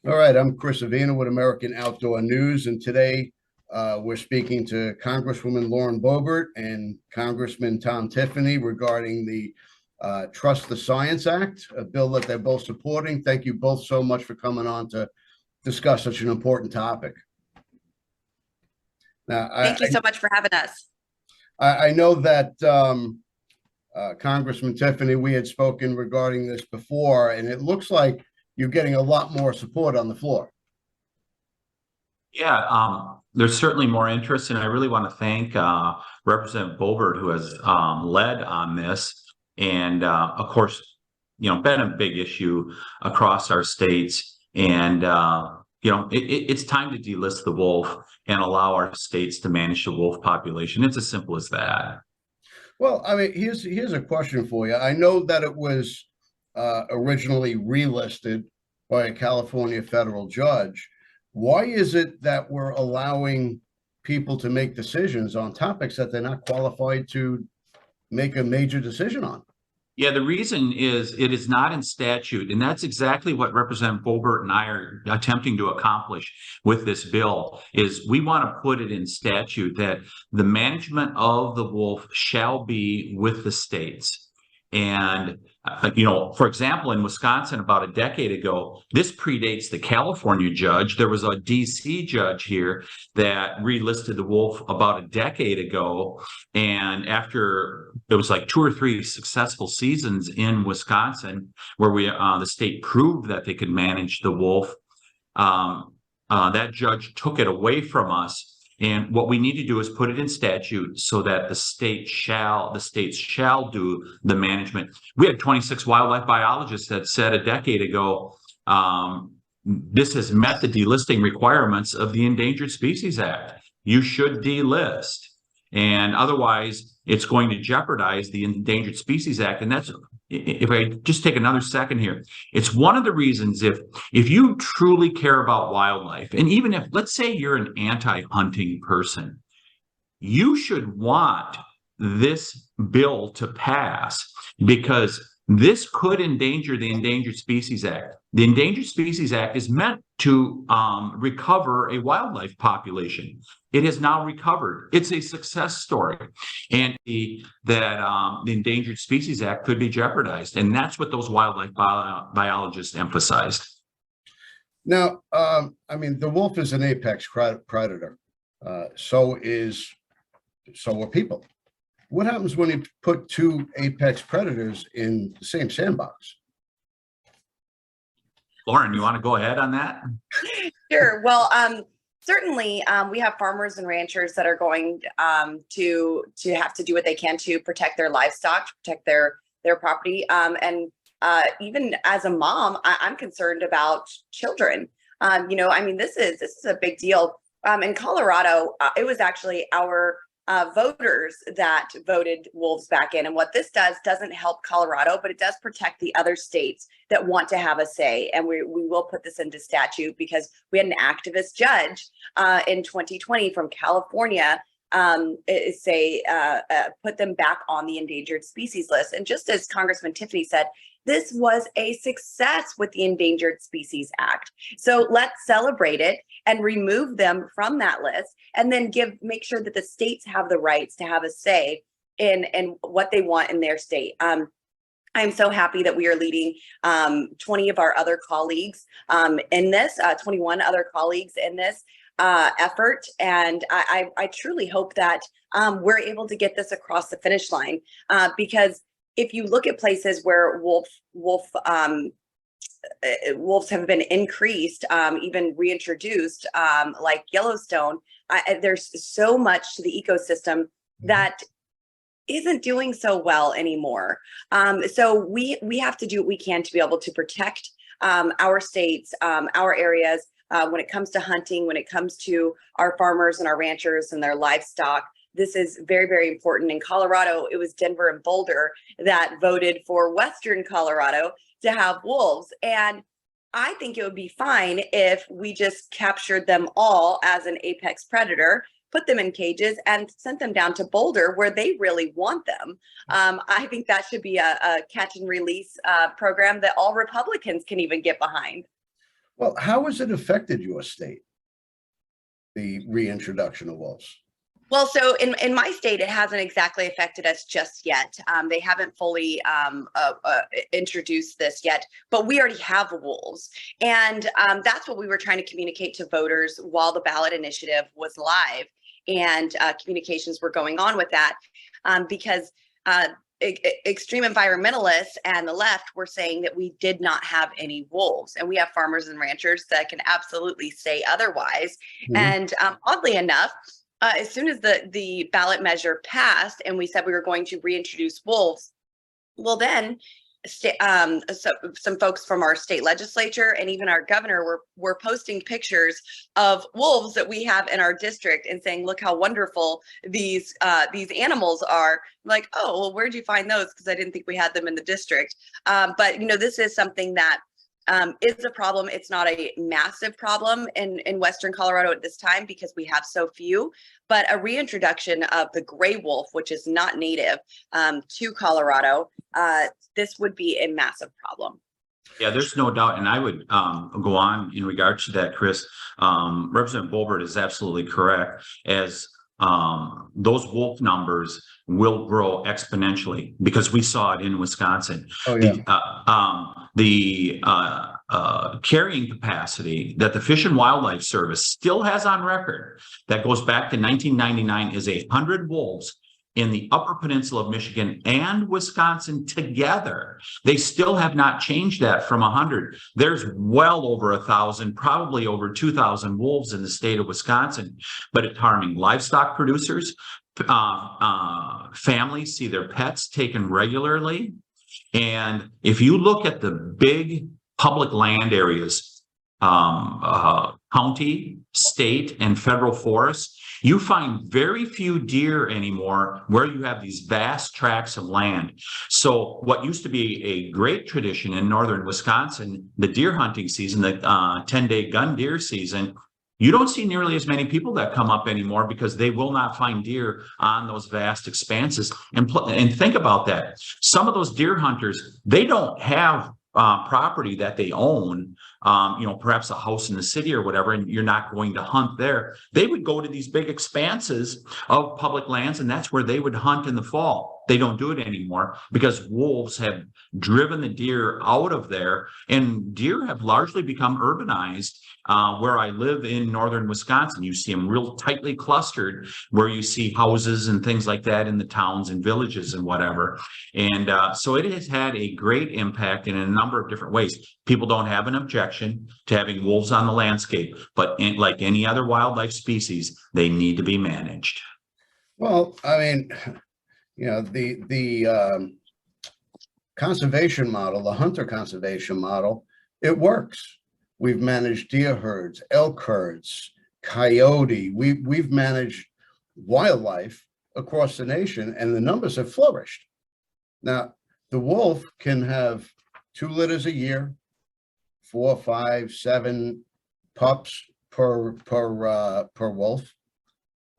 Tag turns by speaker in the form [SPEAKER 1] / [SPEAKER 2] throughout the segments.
[SPEAKER 1] All right, I'm Chris Avena with American Outdoor News, and today we're speaking to Congresswoman Lauren Boebert and Congressman Tiffany regarding the Trust the Science Act, a bill that they're both supporting. Thank you both so much for coming on to discuss such an important topic. Now,
[SPEAKER 2] Thank you so much for having us.
[SPEAKER 1] I know that Congressman Tiffany, we had spoken regarding this before, and it looks like you're getting a lot more support on the floor.
[SPEAKER 3] Yeah, there's certainly more interest, and I really want to thank Representative Boebert, who has led on this, and of course, been a big issue across our states. And it's time to delist the wolf and allow our states to manage the wolf population. It's as simple as that.
[SPEAKER 1] Well, I mean, here's a question for you. I know that it was originally relisted by a California federal judge. Why is it that we're allowing people to make decisions on topics that they're not qualified to make a major decision on?
[SPEAKER 3] Yeah, the reason is it is not in statute, and that's exactly what Representative Boebert and I are attempting to accomplish with this bill. Is we want to put it in statute that the management of the wolf shall be with the states. And for example, in Wisconsin about a decade ago, this predates the California judge. There was a DC judge here that relisted the wolf about a decade ago. And after it was like 2 or 3 successful seasons in Wisconsin, where the state proved that they could manage the wolf, that judge took it away from us. And what we need to do is put it in statute so that the states shall do the management. We had 26 wildlife biologists that said a decade ago, this has met the delisting requirements of the Endangered Species Act. You should delist. And otherwise, it's going to jeopardize the Endangered Species Act. And that's, if I just take another second here, it's one of the reasons if you truly care about wildlife, and even if, let's say you're an anti-hunting person, you should want this bill to pass because this could endanger the Endangered Species Act. The Endangered Species Act is meant to recover a wildlife population. It has now recovered. It's a success story. And the Endangered Species Act could be jeopardized. And that's what those wildlife biologists emphasized.
[SPEAKER 1] Now, I mean, the wolf is an apex predator. So are people. What happens when you put 2 apex predators in the same sandbox?
[SPEAKER 3] Lauren, you want to go ahead on that?
[SPEAKER 2] Sure. Well, certainly we have farmers and ranchers that are going to have to do what they can to protect their livestock, to protect their property. And even as a mom, I'm concerned about children. I mean, this is a big deal. In Colorado, it was actually our voters that voted wolves back in. And what this doesn't help Colorado, but it does protect the other states that want to have a say. And we will put this into statute because we had an activist judge in 2020 from California put them back on the endangered species list. And just as Congressman Tiffany said, this was a success with the Endangered Species Act. So let's celebrate it and remove them from that list, and then make sure that the states have the rights to have a say in what they want in their state. I'm so happy that we are leading 20 of our other colleagues in this, 21 other colleagues in this effort. And I truly hope that we're able to get this across the finish line because if you look at places where wolves have been increased, even reintroduced, like Yellowstone, there's so much to the ecosystem that isn't doing so well anymore. So we have to do what we can to be able to protect our states, our areas, when it comes to hunting, when it comes to our farmers and our ranchers and their livestock. This is very, very important. In Colorado, it was Denver and Boulder that voted for Western Colorado to have wolves. And I think it would be fine if we just captured them all as an apex predator, put them in cages and sent them down to Boulder where they really want them. I think that should be a catch and release program that all Republicans can even get behind.
[SPEAKER 1] Well, how has it affected your state, the reintroduction of wolves?
[SPEAKER 2] Well, so in my state, it hasn't exactly affected us just yet. They haven't fully introduced this yet, but we already have wolves. And that's what we were trying to communicate to voters while the ballot initiative was live, and communications were going on with that, because extreme environmentalists and the left were saying that we did not have any wolves, and we have farmers and ranchers that can absolutely say otherwise.
[SPEAKER 1] Mhm.
[SPEAKER 2] And oddly enough, as soon as the ballot measure passed and we said we were going to reintroduce wolves, well, then some folks from our state legislature and even our governor were posting pictures of wolves that we have in our district and saying, look how wonderful these animals are. Like, oh, well, where'd you find those? Because I didn't think we had them in the district. But this is something that is a problem. It's not a massive problem in Western Colorado at this time because we have so few, but a reintroduction of the gray wolf, which is not native to Colorado, this would be a massive problem.
[SPEAKER 3] Yeah, there's no doubt. And I would go on in regards to that, Chris. Representative Boebert is absolutely correct, as those wolf numbers will grow exponentially because we saw it in Wisconsin.
[SPEAKER 1] Oh, yeah.
[SPEAKER 3] The carrying capacity that the Fish and Wildlife Service still has on record that goes back to 1999 is 100 wolves in the Upper Peninsula of Michigan and Wisconsin together. They still have not changed that from 100. There's well over 1,000, probably over 2,000 wolves in the state of Wisconsin, but it's harming livestock producers. Families see their pets taken regularly. And if you look at the big public land areas, county, state, and federal forests, you find very few deer anymore where you have these vast tracts of land. So what used to be a great tradition in northern Wisconsin, the deer hunting season, the 10-day gun deer season, you don't see nearly as many people that come up anymore because they will not find deer on those vast expanses. And think about that. Some of those deer hunters, they don't have property that they own, perhaps a house in the city or whatever, and you're not going to hunt there. They would go to these big expanses of public lands, and that's where they would hunt in the fall. They don't do it anymore because wolves have driven the deer out of there, and deer have largely become urbanized. Where I live in northern Wisconsin, you see them real tightly clustered, where you see houses and things like that in the towns and villages and whatever. And so it has had a great impact in a number of different ways. People don't have an objection to having wolves on the landscape, but like any other wildlife species, they need to be managed.
[SPEAKER 1] Well, I mean, the conservation model, the hunter conservation model, it works. We've managed deer herds, elk herds, coyote. We've managed wildlife across the nation, and the numbers have flourished. Now, the wolf can have 2 litters a year, 4, 5, 7 pups per wolf.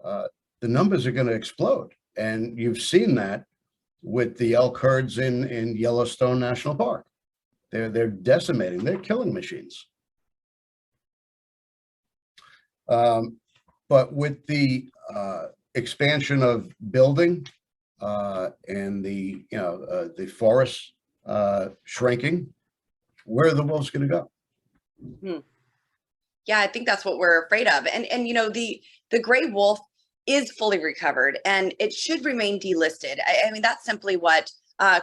[SPEAKER 1] The numbers are going to explode, and you've seen that with the elk herds in Yellowstone National Park. They're decimating. They're killing machines. But with the expansion of building and the forests shrinking, where are the wolves going to go?
[SPEAKER 2] Mm-hmm. Yeah, I think that's what we're afraid of. And the gray wolf is fully recovered, and it should remain delisted. I mean, that's simply what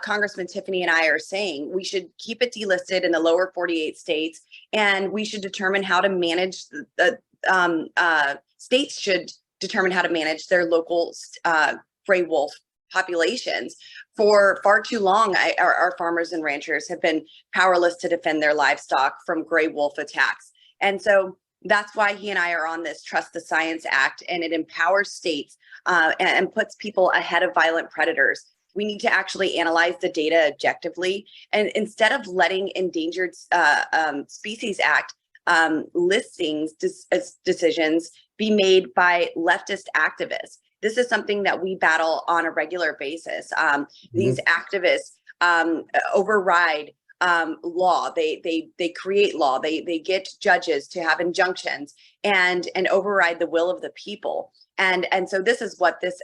[SPEAKER 2] Congressman Tiffany and I are saying. We should keep it delisted in the lower 48 states, and we should determine how to manage states should determine how to manage their local gray wolf populations. For far too long, our farmers and ranchers have been powerless to defend their livestock from gray wolf attacks. And so that's why he and I are on this Trust the Science Act, and it empowers states and puts people ahead of violent predators. We need to actually analyze the data objectively, and instead of letting Endangered Species Act listings decisions be made by leftist activists. This is something that we battle on a regular basis. These activists override law. They create law. They get judges to have injunctions and override the will of the people. And so this is what this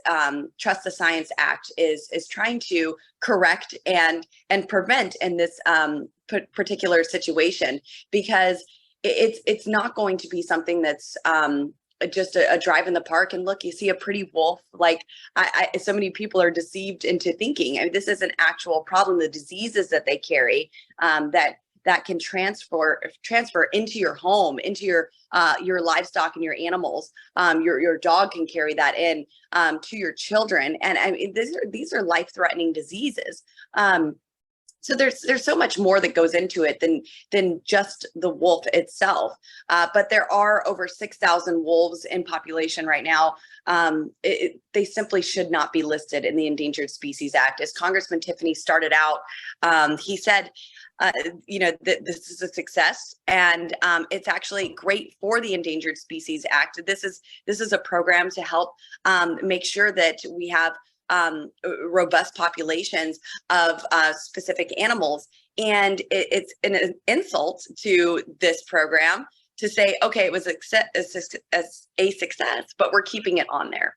[SPEAKER 2] Trust the Science Act is trying to correct and prevent in this particular situation, because it's not going to be something that's just a drive in the park and look, you see a pretty wolf. Like so many people are deceived into thinking, I mean, this is an actual problem. The diseases that they carry that can transfer into your home, into your livestock and your animals. Your dog can carry that in to your children, and I mean, these are life-threatening diseases. So there's so much more that goes into it than just the wolf itself. But there are over 6,000 wolves in population right now. They simply should not be listed in the Endangered Species Act. As Congressman Tiffany started out, he said, this is a success, and it's actually great for the Endangered Species Act. This is a program to help make sure that we have robust populations of specific animals. And it's an insult to this program to say, okay, it was a success, but we're keeping it on there.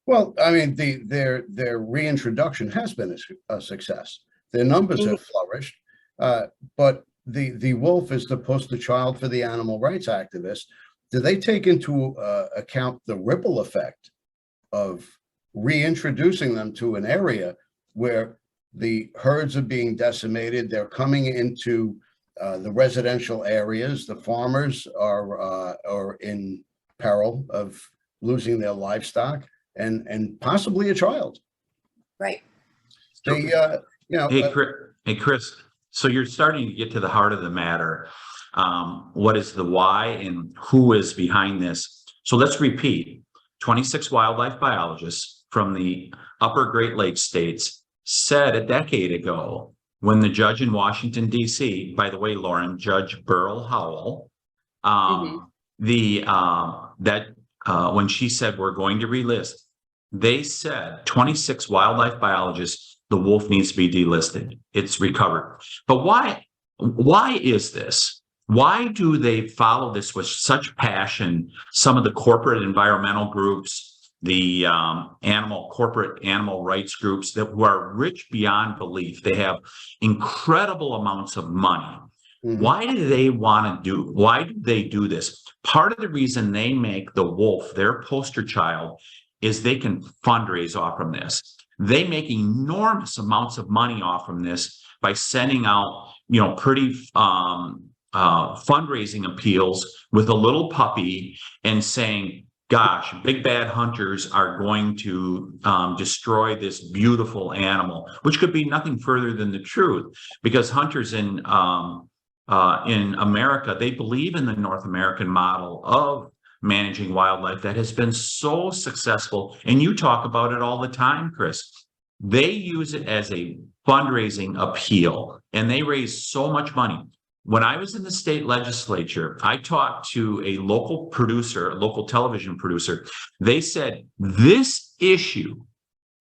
[SPEAKER 1] Well, I mean, their reintroduction has been a success. Their numbers have flourished, but the wolf is the poster child for the animal rights activists. Do they take into account the ripple effect of reintroducing them to an area where the herds are being decimated? They're coming into the residential areas. The farmers are in peril of losing their livestock and possibly a child.
[SPEAKER 2] Right.
[SPEAKER 1] They,
[SPEAKER 3] Hey, Chris, so you're starting to get to the heart of the matter. What is the why and who is behind this? So let's repeat. 26 wildlife biologists from the upper Great Lakes states said a decade ago, when the judge in Washington, D.C., by the way, Lauren, Judge Burl Howell, when she said we're going to relist, they said 26 wildlife biologists, the wolf needs to be delisted. It's recovered. But why is this? Why do they follow this with such passion? Some of the corporate environmental groups, the corporate animal rights groups who are rich beyond belief. They have incredible amounts of money. Why do they do this? Part of the reason they make the wolf their poster child is they can fundraise off from this. They make enormous amounts of money off from this by sending out, pretty fundraising appeals with a little puppy and saying, gosh, big bad hunters are going to destroy this beautiful animal, which could be nothing further than the truth, because hunters in America, they believe in the North American model of managing wildlife that has been so successful. And you talk about it all the time, Chris. They use it as a fundraising appeal, and they raise so much money. When I was in the state legislature, I talked to a local television producer. They said this issue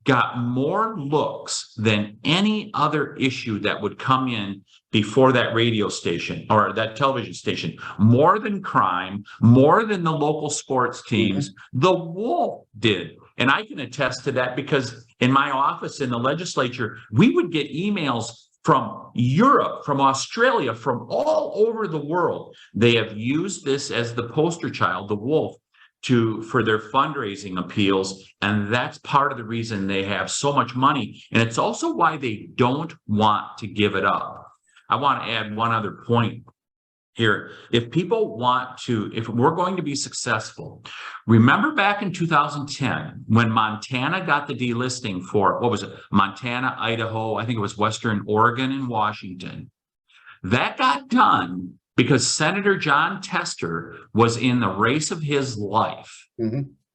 [SPEAKER 3] got more looks than any other issue that would come in before that radio station or that television station, more than crime, more than the local sports teams. The wolf did. And I can attest to that, because in my office in the legislature, we would get emails from Europe, from Australia, from all over the world. They have used this as the poster child, the wolf, for their fundraising appeals. And that's part of the reason they have so much money. And it's also why they don't want to give it up. I want to add one other point here. If we're going to be successful, remember back in 2010, when Montana got the delisting for, Montana, Idaho, I think it was Western Oregon and Washington. That got done because Senator John Tester was in the race of his life.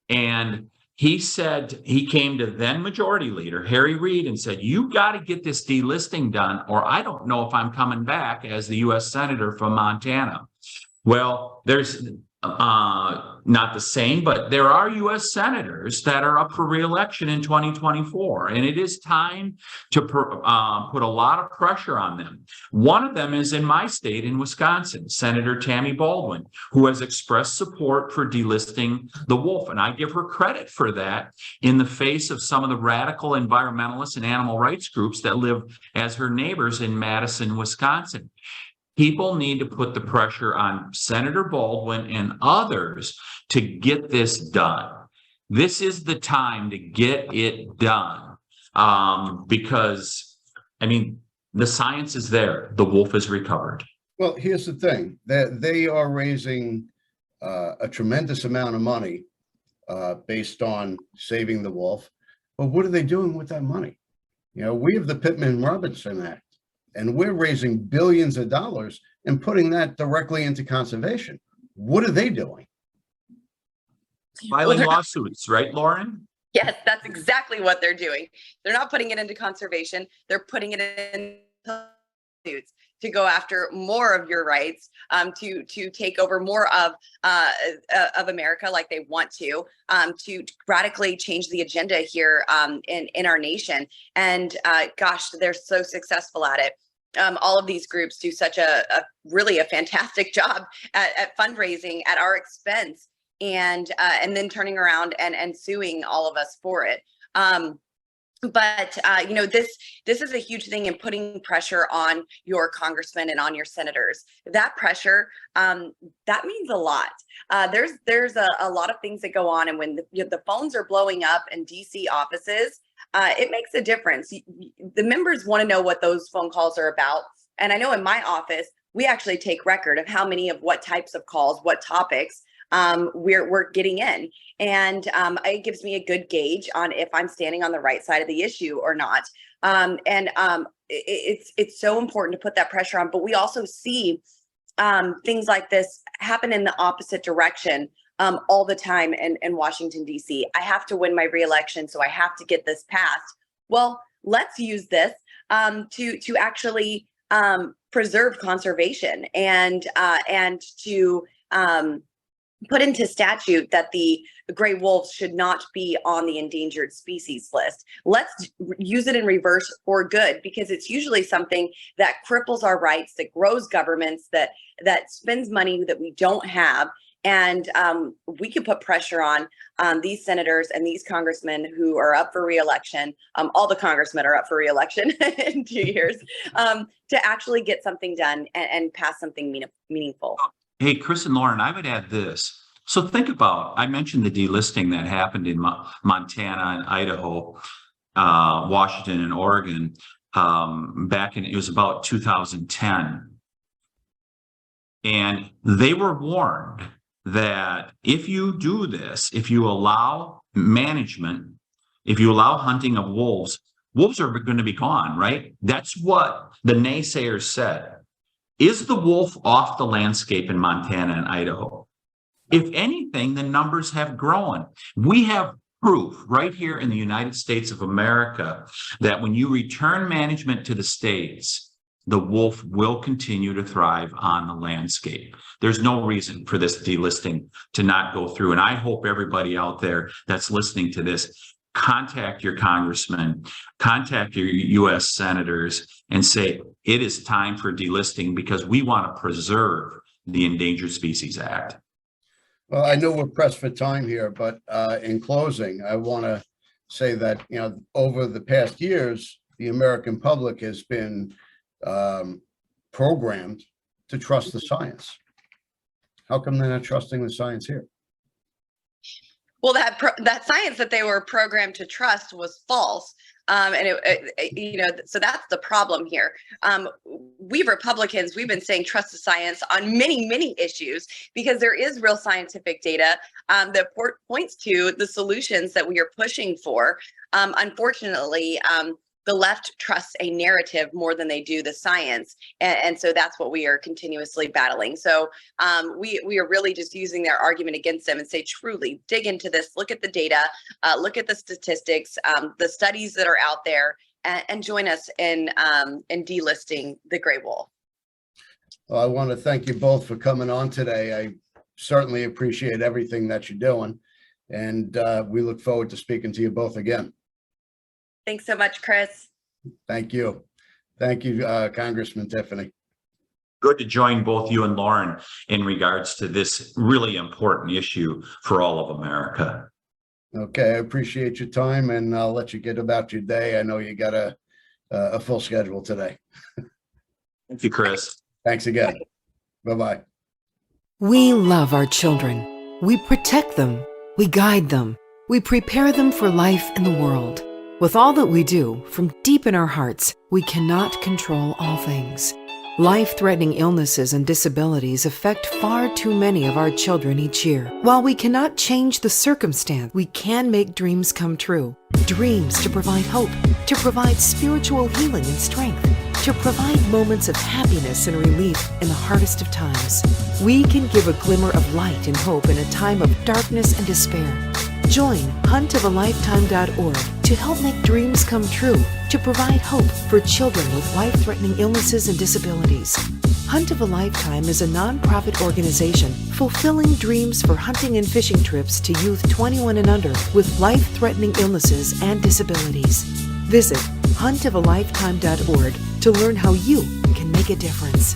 [SPEAKER 3] And he came to then Majority Leader Harry Reid and said, you got to get this delisting done, or I don't know if I'm coming back as the U.S. Senator from Montana. Well, there's not the same, but there are U.S. senators that are up for re-election in 2024, and it is time to put a lot of pressure on them. One of them is in my state, in Wisconsin, Senator Tammy Baldwin, who has expressed support for delisting the wolf, and I give her credit for that in the face of some of the radical environmentalists and animal rights groups that live as her neighbors in Madison, Wisconsin. People need to put the pressure on Senator Baldwin and others to get this done. This is the time to get it done, because, I mean, the science is there. The wolf is recovered.
[SPEAKER 1] Well, here's the thing, that they are raising a tremendous amount of money based on saving the wolf. But what are they doing with that money? You know, we have the Pittman-Robertson Act, and we're raising billions of dollars and putting that directly into conservation. What are they doing?
[SPEAKER 3] Filing lawsuits, right, Lauren?
[SPEAKER 2] Yes, that's exactly what they're doing. They're not putting it into conservation. They're putting it in lawsuits to go after more of your rights, to take over more of America like they want to radically change the agenda here in our nation. And gosh, they're so successful at it. All of these groups do such a really fantastic job at fundraising at our expense, and then turning around and suing all of us for it. But you know, this is a huge thing in putting pressure on your congressmen and on your senators. That pressure, that means a lot. There's a lot of things that go on, and when the phones are blowing up in DC offices, it makes a difference. The members want to know what those phone calls are about. And I know in my office, we actually take record of how many of what types of calls, what topics we're getting in. And it gives me a good gauge on if I'm standing on the right side of the issue or not. It's so important to put that pressure on. But we also see things like this happen in the opposite direction all the time in Washington, D.C. I have to win my reelection, so I have to get this passed. Well, let's use this to actually preserve conservation and to put into statute that the gray wolves should not be on the endangered species list. Let's use it in reverse for good, because it's usually something that cripples our rights, that grows governments, that spends money that we don't have. And we can put pressure on these senators and these congressmen who are up for reelection. All the congressmen are up for reelection in 2 years, to actually get something done and pass something meaningful.
[SPEAKER 3] Hey, Chris and Lauren, I would add this. So think about, I mentioned the delisting that happened in Montana and Idaho, Washington and Oregon, back in, it was about 2010. And they were warned that if you do this, if you allow management, if you allow hunting of wolves, wolves are going to be gone, right? That's what the naysayers said. Is the wolf off the landscape in Montana and Idaho? If anything, the numbers have grown. We have proof right here in the United States of America that when you return management to the states, the wolf will continue to thrive on the landscape. There's no reason for this delisting to not go through. And I hope everybody out there that's listening to this, contact your congressman, contact your U.S. senators and say, it is time for delisting because we want to preserve the Endangered Species Act.
[SPEAKER 1] Well, I know we're pressed for time here, but in closing, I want to say that, you know, over the past years, the American public has been programmed to trust the science. How come they're not trusting the science here?
[SPEAKER 2] Well, that science that they were programmed to trust was false. You know, so that's the problem here. We Republicans, we've been saying trust the science on many, many issues because there is real scientific data that points to the solutions that we are pushing for. Unfortunately, the left trusts a narrative more than they do the science. And so that's what we are continuously battling. So we are really just using their argument against them and say, truly dig into this, look at the data, look at the statistics, the studies that are out there, and join us in delisting the gray wolf.
[SPEAKER 1] Well, I want to thank you both for coming on today. certainly appreciate everything that you're doing. And we look forward to speaking to you both again.
[SPEAKER 2] Thanks so much, Chris.
[SPEAKER 1] Thank you. Thank you, Congressman Tiffany.
[SPEAKER 3] Good to join both you and Lauren in regards to this really important issue for all of America.
[SPEAKER 1] Okay, I appreciate your time, and I'll let you get about your day. I know you got a full schedule today.
[SPEAKER 3] Thank you, Chris.
[SPEAKER 1] Thanks again. Bye-bye.
[SPEAKER 4] We love our children. We protect them. We guide them. We prepare them for life in the world. With all that we do, from deep in our hearts, we cannot control all things. Life-threatening illnesses and disabilities affect far too many of our children each year. While we cannot change the circumstance, we can make dreams come true. Dreams to provide hope, to provide spiritual healing and strength, to provide moments of happiness and relief in the hardest of times. We can give a glimmer of light and hope in a time of darkness and despair. Join huntofalifetime.org to help make dreams come true, to provide hope for children with life-threatening illnesses and disabilities. Hunt of a Lifetime is a nonprofit organization fulfilling dreams for hunting and fishing trips to youth 21 and under with life-threatening illnesses and disabilities. Visit huntofalifetime.org to learn how you can make a difference.